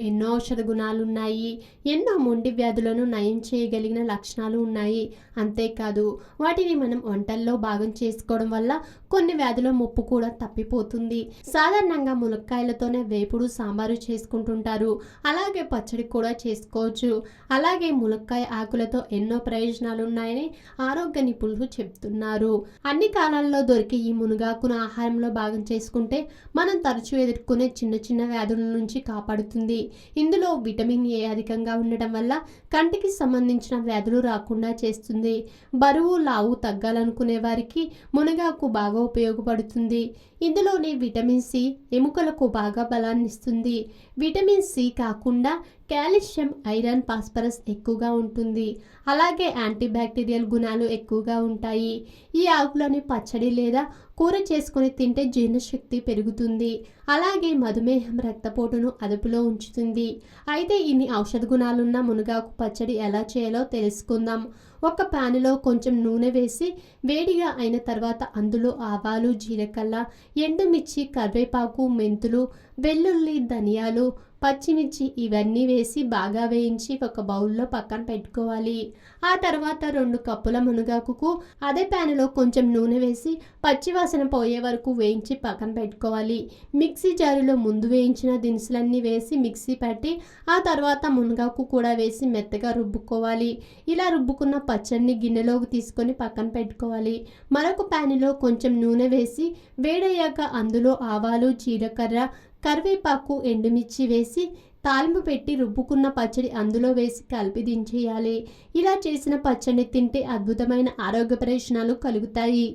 ఎన్నో ఔషధ గుణాలు ఉన్నాయి. ఎన్నో మొండి వ్యాధులను నయం చేయగలిగిన లక్షణాలు ఉన్నాయి. అంతేకాదు వాటిని మనం వంటల్లో భాగం చేసుకోవడం వల్ల కొన్ని వ్యాధుల ముప్పు కూడా తప్పిపోతుంది. సాధారణంగా ములక్కాయలతోనే వేపుడు సాంబారు చేసుకుంటుంటారు. అలాగే పచ్చడి కూడా చేసుకోవచ్చు. అలాగే ములక్కాయ ఆకులతో ఎన్నో ప్రయోజనాలు ఉన్నాయని ఆరోగ్య నిపుణులు చెప్తున్నారు. అన్ని కాలాల్లో దొరికే ఈ మునగాకును ఆహారంలో భాగం చేసుకుంటే మనం తరచూ ఎదుర్కొనే చిన్న చిన్న వ్యాధుల నుంచి కాపాడుతుంది. ఇందులో విటమిన్ ఏ అధికంగా ఉండటం వల్ల కంటికి సంబంధించిన వ్యాధులు రాకుండా చేస్తుంది. బరువు లావు తగ్గాలనుకునే వారికి మునగాకు బాగా ఉపయోగపడుతుంది. ఇందులోని విటమిన్ సి ఎముకలకు బాగా బలాన్ని ఇస్తుంది. విటమిన్ సి కాకుండా కాల్షియం, ఐరన్, ఫాస్ఫరస్ ఎక్కువగా ఉంటుంది. అలాగే యాంటీబ్యాక్టీరియల్ గుణాలు ఎక్కువగా ఉంటాయి. ఈ ఆకులని పచ్చడి లేదా కూర చేసుకొని తింటే జీర్ణశక్తి పెరుగుతుంది. అలాగే మధుమేహం, రక్తపోటును అదుపులో ఉంచుతుంది. అయితే ఇన్ని ఔషధ గుణాలున్న మునగాకు పచ్చడి ఎలా చేయాలో తెలుసుకుందాం. ఒక ప్యాన్లో కొంచెం నూనె వేసి వేడిగా అయిన తర్వాత అందులో ఆవాలు, జీలకర్ర, ఎండుమిర్చి, కరివేపాకు, మెంతులు, వెల్లుల్లి, ధనియాలు, పచ్చిమిర్చి ఇవన్నీ వేసి బాగా వేయించి ఒక బౌల్లో పక్కన పెట్టుకోవాలి. ఆ తర్వాత 2 కప్పుల మునగాకుకు అదే ప్యాన్లో కొంచెం నూనె వేసి పచ్చివాసన పోయే వరకు వేయించి పక్కన పెట్టుకోవాలి. మిక్సీ జారులో ముందు వేయించిన దినుసులన్నీ వేసి మిక్సీ పట్టి ఆ తర్వాత మునగాకు కూడా వేసి మెత్తగా రుబ్బుకోవాలి. ఇలా రుబ్బుకున్న పచ్చడిని గిన్నెలోకి తీసుకొని పక్కన పెట్టుకోవాలి. మరొక ప్యాన్లో కొంచెం నూనె వేసి వేడయ్యాక అందులో ఆవాలు, జీలకర్ర, కరివేపాకు, ఎండుమిర్చి వేసి తాలింపు పెట్టి రుబ్బుకున్న పచ్చడి అందులో వేసి కలిపి దించేయాలి. ఇలా చేసిన పచ్చడిని తింటే అద్భుతమైన ఆరోగ్య ప్రయోజనాలు కలుగుతాయి.